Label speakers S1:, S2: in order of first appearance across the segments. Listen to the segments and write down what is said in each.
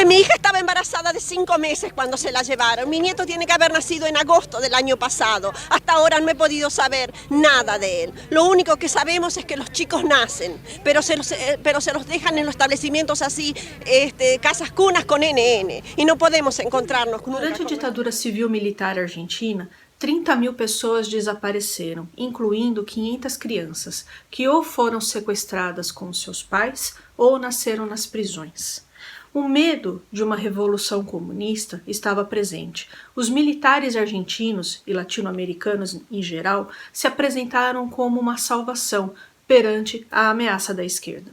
S1: Mi hija estaba embarazada de 5 meses cuando se la llevaron. Mi nieto tiene que haber nacido en agosto del año pasado. Hasta ahora no he podido saber nada de él. Lo único que sabemos es que los chicos nacen, pero se los dejan en los establecimientos así, casas cunas con NN. Y no podemos encontrarnos con
S2: Durante a ditadura civil-militar argentina, 30.000 pessoas desapareceram, incluindo 500 crianças, que ou foram sequestradas com seus pais ou nasceram nas prisões. O medo de uma revolução comunista estava presente. Os militares argentinos e latino-americanos em geral se apresentaram como uma salvação perante a ameaça da esquerda.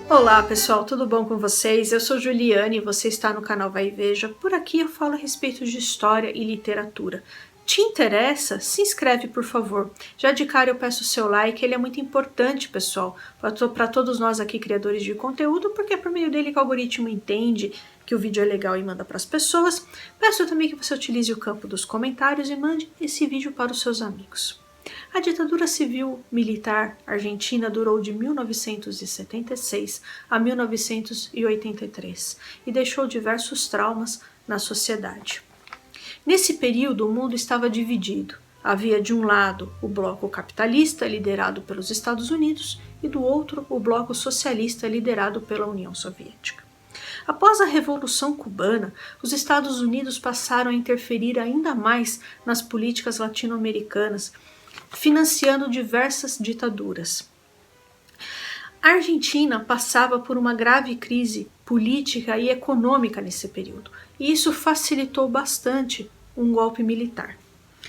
S2: Olá pessoal, tudo bom com vocês? Eu sou Juliane e você está no canal Vai e Veja. Por aqui eu falo a respeito de história e literatura. Te interessa? Se inscreve, por favor. Já de cara eu peço o seu like, ele é muito importante, pessoal, para todos nós aqui criadores de conteúdo, porque é por meio dele que o algoritmo entende que o vídeo é legal e manda para as pessoas. Peço também que você utilize o campo dos comentários e mande esse vídeo para os seus amigos. A ditadura civil-militar argentina durou de 1976 a 1983 e deixou diversos traumas na sociedade. Nesse período, o mundo estava dividido. Havia de um lado o bloco capitalista, liderado pelos Estados Unidos, e do outro o bloco socialista, liderado pela União Soviética. Após a Revolução Cubana, os Estados Unidos passaram a interferir ainda mais nas políticas latino-americanas, financiando diversas ditaduras. A Argentina passava por uma grave crise política e econômica nesse período, e isso facilitou bastante um golpe militar.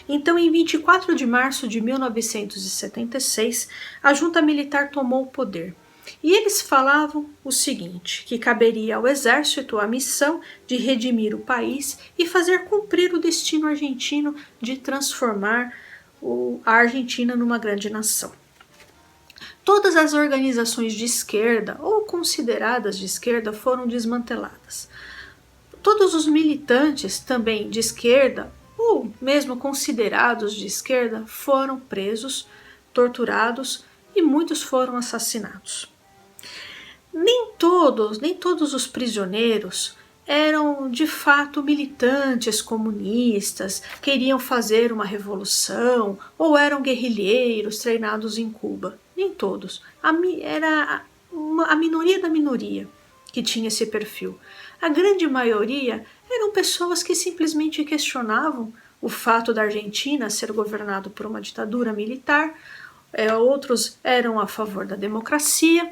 S2: Então, em 24 de março de 1976, a junta militar tomou o poder. E eles falavam o seguinte, que caberia ao exército a missão de redimir o país e fazer cumprir o destino argentino de transformar a Argentina numa grande nação. Todas as organizações de esquerda ou consideradas de esquerda foram desmanteladas. Todos os militantes também de esquerda ou mesmo considerados de esquerda foram presos, torturados e muitos foram assassinados. Nem todos os prisioneiros eram de fato militantes comunistas, queriam fazer uma revolução ou eram guerrilheiros treinados em Cuba. Nem todos. Era a minoria da minoria que tinha esse perfil. A grande maioria eram pessoas que simplesmente questionavam o fato da Argentina ser governado por uma ditadura militar, outros eram a favor da democracia,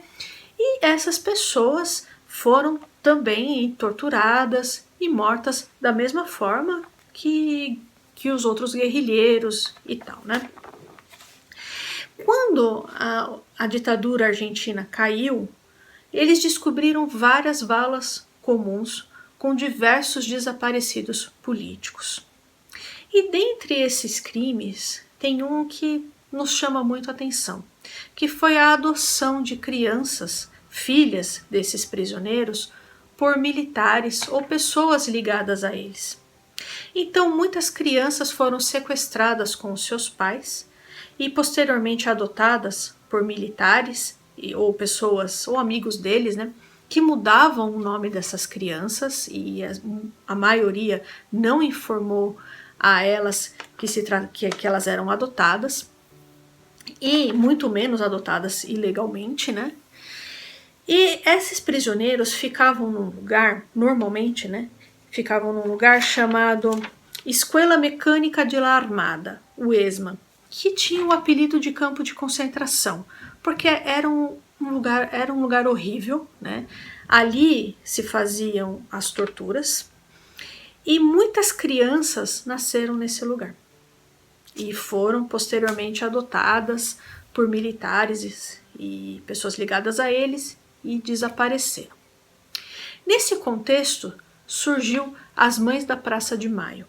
S2: e essas pessoas foram também torturadas e mortas da mesma forma que os outros guerrilheiros e tal, né? Quando a ditadura argentina caiu, eles descobriram várias valas comuns com diversos desaparecidos políticos. E dentre esses crimes, tem um que nos chama muito a atenção, que foi a adoção de crianças, filhas desses prisioneiros, por militares ou pessoas ligadas a eles. Então, muitas crianças foram sequestradas com os seus pais e posteriormente adotadas por militares ou pessoas ou amigos deles, né, que mudavam o nome dessas crianças e a maioria não informou a elas que elas eram adotadas e muito menos adotadas ilegalmente, né? E esses prisioneiros ficavam num lugar, normalmente, né, ficavam num lugar chamado Escuela Mecânica de la Armada, o ESMA, que tinha o apelido de campo de concentração, porque era um lugar horrível, né? Ali se faziam as torturas e muitas crianças nasceram nesse lugar e foram posteriormente adotadas por militares e pessoas ligadas a eles e desapareceram. Nesse contexto surgiu as Mães da Praça de Maio,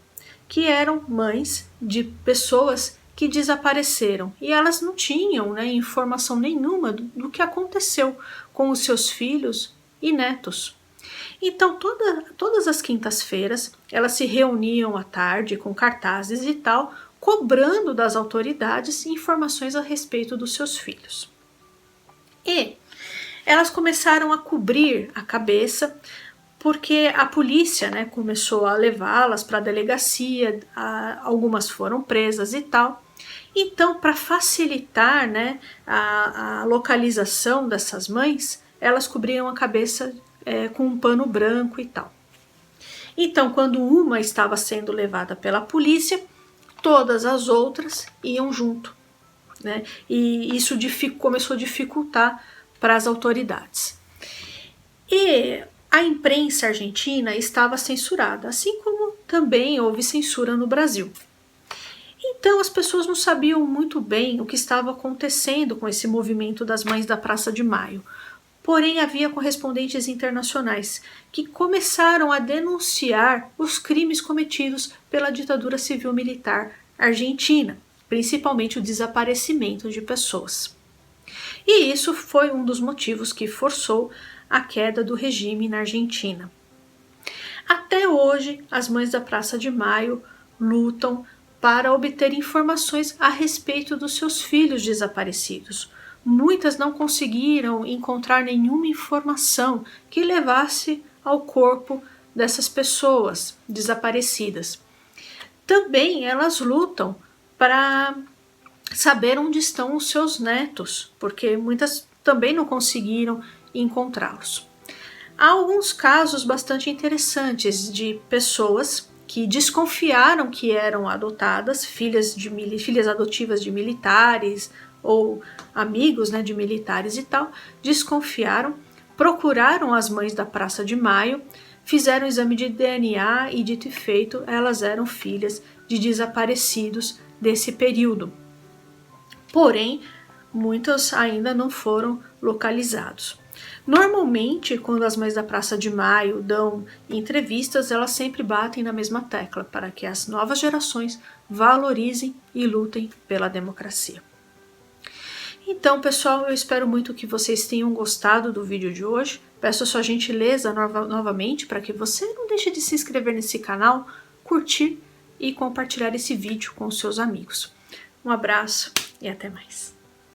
S2: que eram mães de pessoas que desapareceram e elas não tinham, né, informação nenhuma do que aconteceu com os seus filhos e netos. Então todas as quintas-feiras elas se reuniam à tarde com cartazes e tal, cobrando das autoridades informações a respeito dos seus filhos. E elas começaram a cobrir a cabeça, porque a polícia, né, começou a levá-las para a delegacia, algumas foram presas e tal. Então, para facilitar, né, a localização dessas mães, elas cobriam a cabeça com um pano branco e tal. Então, quando uma estava sendo levada pela polícia, todas as outras iam junto, né? E isso começou a dificultar para as autoridades. E a imprensa argentina estava censurada, assim como também houve censura no Brasil. Então as pessoas não sabiam muito bem o que estava acontecendo com esse movimento das Mães da Praça de Maio. Porém, havia correspondentes internacionais que começaram a denunciar os crimes cometidos pela ditadura civil-militar argentina, principalmente o desaparecimento de pessoas. E isso foi um dos motivos que forçou a queda do regime na Argentina. Até hoje, as Mães da Praça de Maio lutam para obter informações a respeito dos seus filhos desaparecidos. Muitas não conseguiram encontrar nenhuma informação que levasse ao corpo dessas pessoas desaparecidas. Também elas lutam para saber onde estão os seus netos, porque muitas também não conseguiram encontrá-los. Há alguns casos bastante interessantes de pessoas que desconfiaram que eram adotadas, filhas adotivas de militares ou amigos, né, de militares e tal, desconfiaram, procuraram as Mães da Praça de Maio, fizeram exame de DNA e, dito e feito, elas eram filhas de desaparecidos desse período. Porém, muitos ainda não foram localizados. Normalmente, quando as Mães da Praça de Maio dão entrevistas, elas sempre batem na mesma tecla para que as novas gerações valorizem e lutem pela democracia. Então, pessoal, eu espero muito que vocês tenham gostado do vídeo de hoje. Peço a sua gentileza novamente para que você não deixe de se inscrever nesse canal, curtir e compartilhar esse vídeo com os seus amigos. Um abraço e até mais.